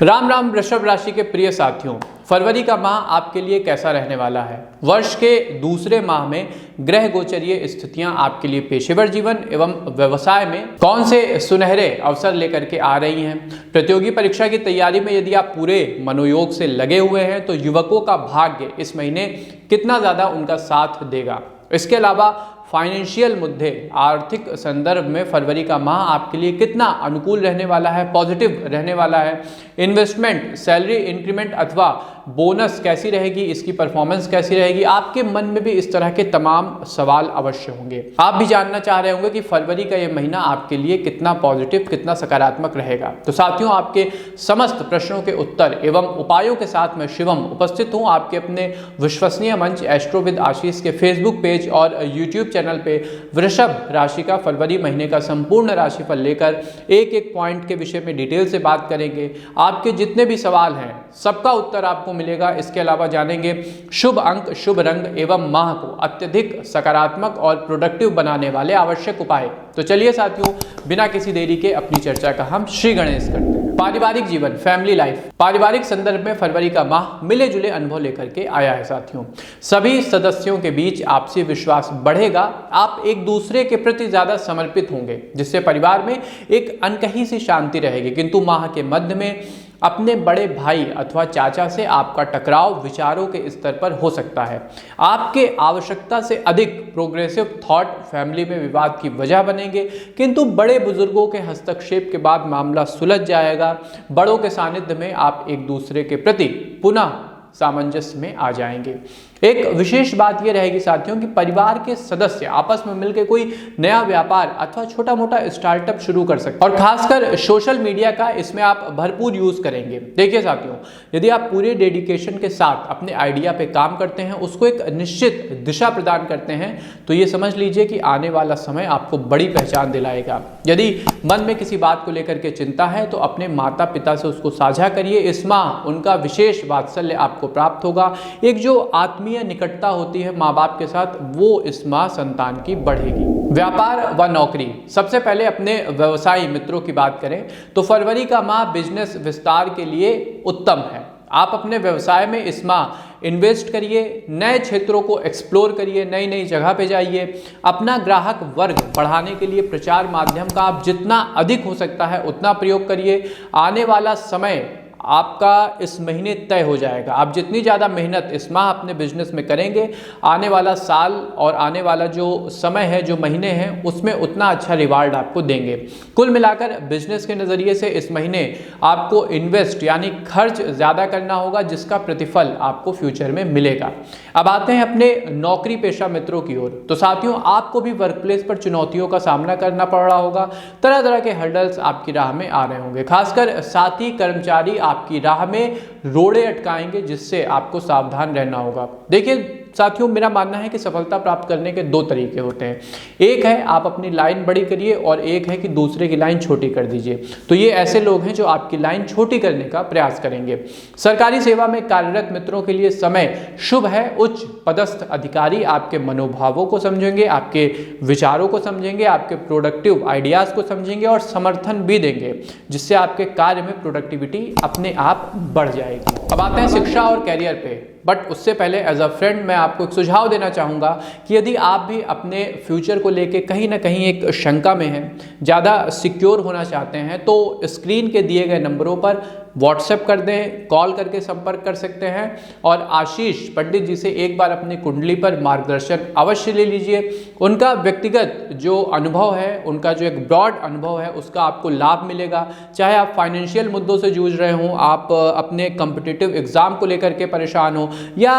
राम राम वृषभ राशि के प्रिय साथियों, फरवरी का माह आपके लिए कैसा रहने वाला है। वर्ष के दूसरे माह में ग्रह गोचरीय स्थितियां आपके लिए पेशेवर जीवन एवं व्यवसाय में कौन से सुनहरे अवसर लेकर के आ रही हैं। प्रतियोगी परीक्षा की तैयारी में यदि आप पूरे मनोयोग से लगे हुए हैं तो युवकों का भाग्य इस महीने कितना ज़्यादा उनका साथ देगा। इसके अलावा फाइनेंशियल मुद्दे, आर्थिक संदर्भ में फरवरी का माह आपके लिए कितना अनुकूल रहने वाला है, पॉजिटिव रहने वाला है। इन्वेस्टमेंट, सैलरी इंक्रीमेंट अथवा बोनस कैसी रहेगी, इसकी परफॉर्मेंस कैसी रहेगी, आपके मन में भी इस तरह के तमाम सवाल अवश्य होंगे। आप भी जानना चाह रहे होंगे कि फरवरी का ये महीना आपके लिए कितना पॉजिटिव, कितना सकारात्मक रहेगा। तो साथियों, आपके समस्त प्रश्नों के उत्तर एवं उपायों के साथ मैं शिवम उपस्थित हूँ आपके अपने विश्वसनीय मंच एस्ट्रोविद आशीष के फेसबुक पेज और यूट्यूब चैनल पे वृषभ राशि का फरवरी महीने का संपूर्ण राशिफल लेकर एक एक पॉइंट के विषय में डिटेल से बात करेंगे। आपके जितने भी सवाल हैं सबका उत्तर आपको मिलेगा। इसके अलावा जानेंगे शुभ अंक, शुभ रंग एवं माह को अत्यधिक सकारात्मक और प्रोडक्टिव बनाने वाले आवश्यक उपाय। तो चलिए साथियों, बिना किसी देरी के अपनी चर्चा का हम श्री गणेश करते हैं। पारिवारिक जीवन, फैमिली लाइफ, पारिवारिक संदर्भ में फरवरी का माह मिले जुले अनुभव लेकर के आया है। साथियों, सभी सदस्यों के बीच आपसी विश्वास बढ़ेगा। आप एक दूसरे के प्रति ज्यादा समर्पित होंगे, जिससे परिवार में एक अनकही सी शांति रहेगी। किंतु माह के मध्य में अपने बड़े भाई अथवा चाचा से आपका टकराव विचारों के स्तर पर हो सकता है। आपके आवश्यकता से अधिक प्रोग्रेसिव थॉट फैमिली में विवाद की वजह बनेंगे, किंतु बड़े बुजुर्गों के हस्तक्षेप के बाद मामला सुलझ जाएगा। बड़ों के सानिध्य में आप एक दूसरे के प्रति पुनः सामंजस्य में आ जाएंगे। एक विशेष बात यह रहेगी साथियों कि परिवार के सदस्य आपस में मिलकर कोई नया व्यापार अथवा छोटा मोटा स्टार्टअप शुरू कर सकते हैं और खासकर सोशल मीडिया का इसमें आप भरपूर यूज करेंगे। देखिए साथियों, यदि आप पूरे डेडिकेशन के साथ अपने आइडिया पे काम करते हैं, उसको एक निश्चित दिशा प्रदान करते हैं, तो ये समझ लीजिए कि आने वाला समय आपको बड़ी पहचान दिलाएगा। यदि मन में किसी बात को लेकर के चिंता है तो अपने माता पिता से उसको साझा करिए। इस माह उनका विशेष वात्सल्य आपको प्राप्त होगा। एक जो आत्मीय निकटता होती है माँ बाप के साथ, वो इस माह संतान की बढ़ेगी। व्यापार व नौकरी, सबसे पहले अपने व्यवसायी मित्रों की बात करें तो फरवरी का माह बिजनेस विस्तार के लिए उत्तम है। आप अपने व्यवसाय में इस माह इन्वेस्ट करिए, नए क्षेत्रों को एक्सप्लोर करिए, नई नई जगह पे जाइए। अपना ग्राहक वर्ग बढ़ाने के लिए प्रचार माध्यम का आप जितना अधिक हो सकता है उतना प्रयोग करिए। आने वाला समय आपका इस महीने तय हो जाएगा। आप जितनी ज़्यादा मेहनत इस माह अपने बिजनेस में करेंगे, आने वाला साल और आने वाला जो समय है, जो महीने हैं, उसमें उतना अच्छा रिवार्ड आपको देंगे। कुल मिलाकर बिजनेस के नज़रिए से इस महीने आपको इन्वेस्ट यानी खर्च ज़्यादा करना होगा, जिसका प्रतिफल आपको फ्यूचर में मिलेगा। अब आते हैं अपने नौकरी पेशा मित्रों की ओर। तो साथियों, आपको भी वर्क प्लेस पर चुनौतियों का सामना करना पड़ रहा होगा। तरह तरह के हर्डल्स आपकी राह में आ रहे होंगे। खासकर साथी कर्मचारी आपकी राह में रोड़े अटकाएंगे, जिससे आपको सावधान रहना होगा। देखिए साथियों, मेरा मानना है कि सफलता प्राप्त करने के दो तरीके होते हैं। एक है आप अपनी लाइन बड़ी करिए और एक है कि दूसरे की लाइन छोटी कर दीजिए। तो ये ऐसे लोग हैं जो आपकी लाइन छोटी करने का प्रयास करेंगे। सरकारी सेवा में कार्यरत मित्रों के लिए समय शुभ है। उच्च पदस्थ अधिकारी आपके मनोभावों को समझेंगे, आपके विचारों को समझेंगे, आपके प्रोडक्टिव आइडियाज को समझेंगे और समर्थन भी देंगे, जिससे आपके कार्य में प्रोडक्टिविटी अपने आप बढ़ जाएगी। अब आते हैं शिक्षा और कैरियर पे। बट उससे पहले एज अ फ्रेंड मैं आपको एक सुझाव देना चाहूँगा कि यदि आप भी अपने फ्यूचर को लेके कहीं ना कहीं एक शंका में हैं, ज़्यादा सिक्योर होना चाहते हैं, तो स्क्रीन के दिए गए नंबरों पर व्हाट्सएप कर दें, कॉल करके संपर्क कर सकते हैं और आशीष पंडित जी से एक बार अपनी कुंडली पर मार्गदर्शन अवश्य ले लीजिए। उनका व्यक्तिगत जो अनुभव है, उनका जो एक ब्रॉड अनुभव है, उसका आपको लाभ मिलेगा। चाहे आप फाइनेंशियल मुद्दों से जूझ रहे हों, आप अपने कॉम्पिटिटिव एग्जाम को लेकर के परेशान हो या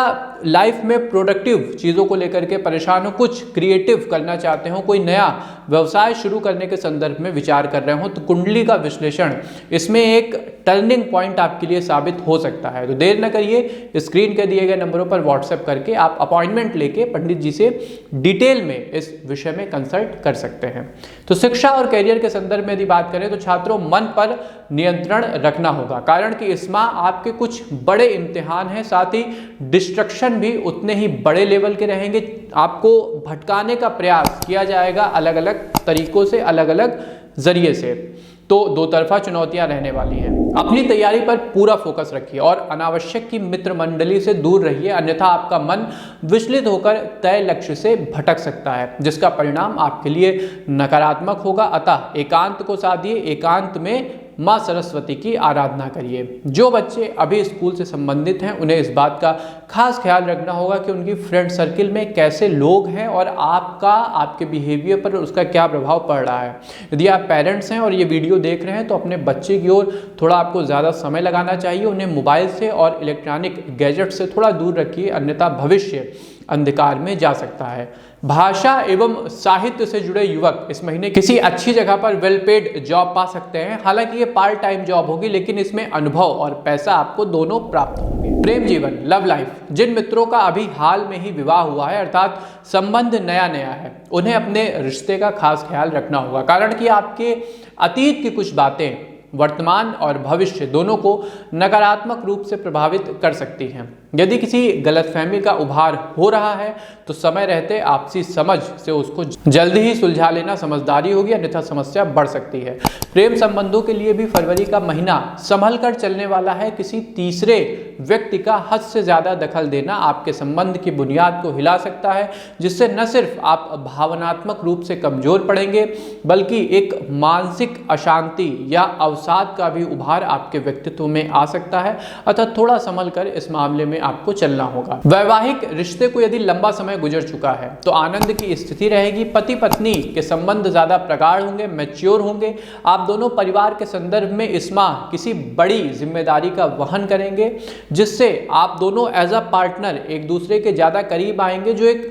लाइफ में प्रोडक्टिव चीज़ों को लेकर के परेशान हो, कुछ क्रिएटिव करना चाहते हो, कोई नया व्यवसाय शुरू करने के संदर्भ में विचार कर रहे हो, तो कुंडली का विश्लेषण इसमें एक टर्निंग पॉइंट आपके लिए साबित हो सकता है। तो देर न करिए, स्क्रीन के दिए गए नंबरों पर व्हाट्सएप करके आप अपॉइंटमेंट लेके पंडित जी से डिटेल में इस विषय में कंसल्ट कर सकते हैं। तो शिक्षा और कैरियर के संदर्भ में यदि बात करें तो छात्रों, मन पर नियंत्रण रखना होगा, कारण कि इस माह आपके कुछ बड़े इम्तिहान हैं। साथ ही डिस्ट्रक्शन भी उतने ही बड़े लेवल के रहेंगे। आपको भटकाने का प्रयास किया जाएगा अलग अलग तरीकों से, अलग अलग जरिए से। तो दो तरफा चुनौतियां रहने वाली हैं। अपनी तैयारी पर पूरा फोकस रखिए और अनावश्यक की मित्र मंडली से दूर रहिए, अन्यथा आपका मन विचलित होकर तय लक्ष्य से भटक सकता है, जिसका परिणाम आपके लिए नकारात्मक होगा। अतः एकांत को साधिए, एकांत में माँ सरस्वती की आराधना करिए। जो बच्चे अभी स्कूल से संबंधित हैं उन्हें इस बात का खास ख्याल रखना होगा कि उनकी फ्रेंड सर्किल में कैसे लोग हैं और आपके बिहेवियर पर उसका क्या प्रभाव पड़ रहा है। यदि आप पेरेंट्स हैं और ये वीडियो देख रहे हैं तो अपने बच्चे की ओर थोड़ा आपको ज़्यादा समय लगाना चाहिए। उन्हें मोबाइल से और इलेक्ट्रॉनिक गैजेट से थोड़ा दूर रखिए, अन्यथा भविष्य अंधकार में जा सकता है। भाषा एवं साहित्य से जुड़े युवक इस महीने किसी अच्छी जगह पर वेल पेड जॉब पा सकते हैं। हालांकि ये पार्ट टाइम जॉब होगी, लेकिन इसमें अनुभव और पैसा आपको दोनों प्राप्त होंगे। प्रेम जीवन, लव लाइफ, जिन मित्रों का अभी हाल में ही विवाह हुआ है अर्थात संबंध नया नया है, उन्हें अपने रिश्ते का खास ख्याल रखना होगा, कारण कि आपके अतीत की कुछ बातें वर्तमान और भविष्य दोनों को नकारात्मक रूप से प्रभावित कर सकती हैं। यदि किसी गलतफहमी का उभार हो रहा है तो समय रहते आपसी समझ से उसको जल्दी ही सुलझा लेना समझदारी होगी, अन्यथा समस्या बढ़ सकती है। प्रेम संबंधों के लिए भी फरवरी का महीना संभल कर चलने वाला है। किसी तीसरे व्यक्ति का हद से ज्यादा दखल देना आपके संबंध की बुनियाद को हिला सकता है, जिससे न सिर्फ आप भावनात्मक रूप से कमजोर पड़ेंगे बल्कि एक मानसिक अशांति या अवसाद का भी उभार आपके व्यक्तित्व में आ सकता है। अतः थोड़ा संभल कर इस मामले में आपको चलना होगा। वैवाहिक रिश्ते को यदि लंबा समय गुजर चुका है तो आनंद की स्थिति रहेगी। पति पत्नी के संबंध ज्यादा प्रगाढ़ होंगे, मैच्योर होंगे। आप दोनों परिवार के संदर्भ में इस माह किसी बड़ी जिम्मेदारी का वहन करेंगे, जिससे आप दोनों एज अ पार्टनर एक दूसरे के ज्यादा करीब आएंगे। जो एक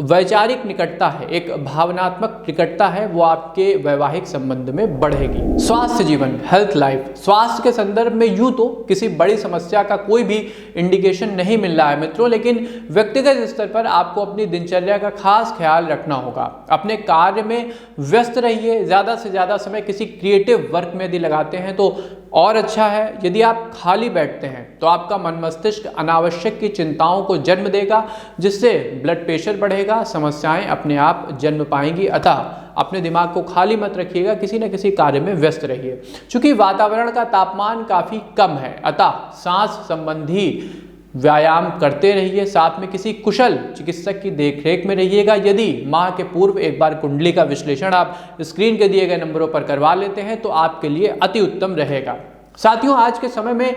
वैचारिक निकटता है, एक भावनात्मक निकटता है, वो आपके वैवाहिक संबंध में बढ़ेगी। स्वास्थ्य जीवन, हेल्थ लाइफ, स्वास्थ्य के संदर्भ में यूं तो किसी बड़ी समस्या का कोई भी इंडिकेशन नहीं मिल रहा है मित्रों, लेकिन व्यक्तिगत स्तर पर आपको अपनी दिनचर्या का खास ख्याल रखना होगा। अपने कार्य में व्यस्त रहिए, ज़्यादा से ज़्यादा समय किसी क्रिएटिव वर्क में यदि लगाते हैं तो और अच्छा है। यदि आप खाली बैठते हैं तो आपका मन मस्तिष्क अनावश्यक की चिंताओं को जन्म देगा, जिससे ब्लड प्रेशर बढ़ेगा, समस्याएं अपने आप जन्म पाएंगी। अतः अपने दिमाग को खाली मत रखिएगा, किसी न किसी कार्य में व्यस्त रहिए। चूंकि वातावरण का तापमान काफ़ी कम है, अतः सांस संबंधी व्यायाम करते रहिए। साथ में किसी कुशल चिकित्सक की देखरेख में रहिएगा। यदि माह के पूर्व एक बार कुंडली का विश्लेषण आप स्क्रीन के दिए गए नंबरों पर करवा लेते हैं तो आपके लिए अति उत्तम रहेगा। साथियों, आज के समय में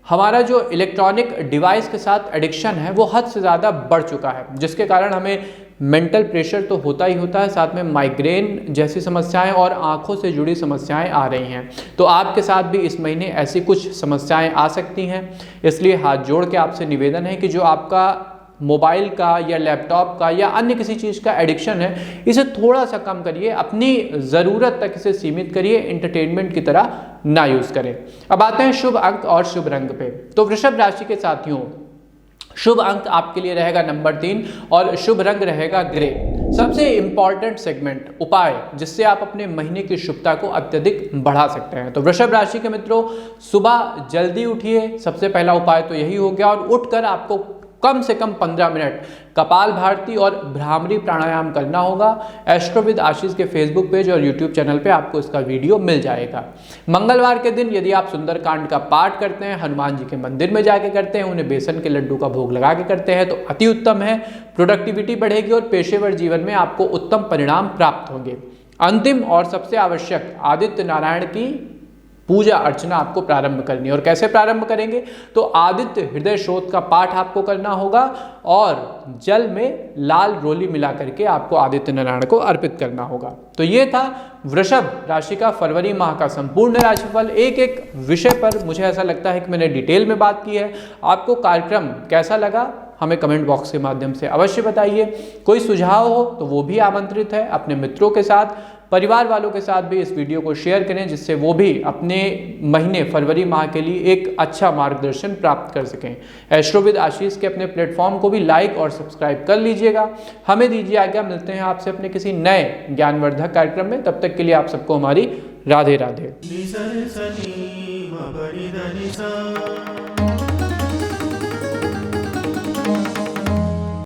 हमारा जो इलेक्ट्रॉनिक डिवाइस के साथ एडिक्शन है वो हद से ज़्यादा बढ़ चुका है, जिसके कारण हमें मेंटल प्रेशर तो होता ही होता है, साथ में माइग्रेन जैसी समस्याएं और आंखों से जुड़ी समस्याएं आ रही हैं। तो आपके साथ भी इस महीने ऐसी कुछ समस्याएं आ सकती हैं। इसलिए हाथ जोड़ के आपसे निवेदन है कि जो आपका मोबाइल का या लैपटॉप का या अन्य किसी चीज़ का एडिक्शन है, इसे थोड़ा सा कम करिए, अपनी ज़रूरत तक इसे सीमित करिए, एंटरटेनमेंट की तरह ना यूज़ करें। अब आते हैं शुभ अंक और शुभ रंग पे। तो वृषभ राशि के साथियों, शुभ अंक आपके लिए रहेगा नंबर 3 और शुभ रंग रहेगा ग्रे। सबसे इंपॉर्टेंट सेगमेंट, उपाय जिससे आप अपने महीने की शुभता को अत्यधिक बढ़ा सकते हैं। तो वृषभ राशि के मित्रों, सुबह जल्दी उठिए, सबसे पहला उपाय तो यही हो गया। और उठकर आपको कम से कम 15 मिनट कपाल भारती और भ्रामरी प्राणायाम करना होगा। एस्ट्रोविद आशीष के फेसबुक पेज और यूट्यूब चैनल पे आपको इसका वीडियो मिल जाएगा। मंगलवार के दिन यदि आप सुंदरकांड का पाठ करते हैं, हनुमान जी के मंदिर में जाके करते हैं, उन्हें बेसन के लड्डू का भोग लगा के करते हैं तो अति उत्तम है। प्रोडक्टिविटी बढ़ेगी और पेशेवर जीवन में आपको उत्तम परिणाम प्राप्त होंगे। अंतिम और सबसे आवश्यक, आदित्य नारायण की पूजा अर्चना आपको प्रारंभ करनी है। और कैसे प्रारंभ करेंगे? तो आदित्य हृदय स्रोत का पाठ आपको करना होगा और जल में लाल रोली मिला करके आपको आदित्य नारायण को अर्पित करना होगा। तो ये था वृषभ राशि का फरवरी माह का संपूर्ण राशिफल। एक एक विषय पर मुझे ऐसा लगता है कि मैंने डिटेल में बात की है। आपको कार्यक्रम कैसा लगा हमें कमेंट बॉक्स के माध्यम से अवश्य बताइए। कोई सुझाव हो तो वो भी आमंत्रित है। अपने मित्रों के साथ, परिवार वालों के साथ भी इस वीडियो को शेयर करें, जिससे वो भी अपने महीने फरवरी माह के लिए एक अच्छा मार्गदर्शन प्राप्त कर सकें। एस्ट्रोविद आशीष के अपने प्लेटफॉर्म को भी लाइक और सब्सक्राइब कर लीजिएगा। हमें दीजिए आज्ञा, मिलते हैं आपसे अपने किसी नए ज्ञानवर्धक कार्यक्रम में। तब तक के लिए आप सबको हमारी राधे राधे।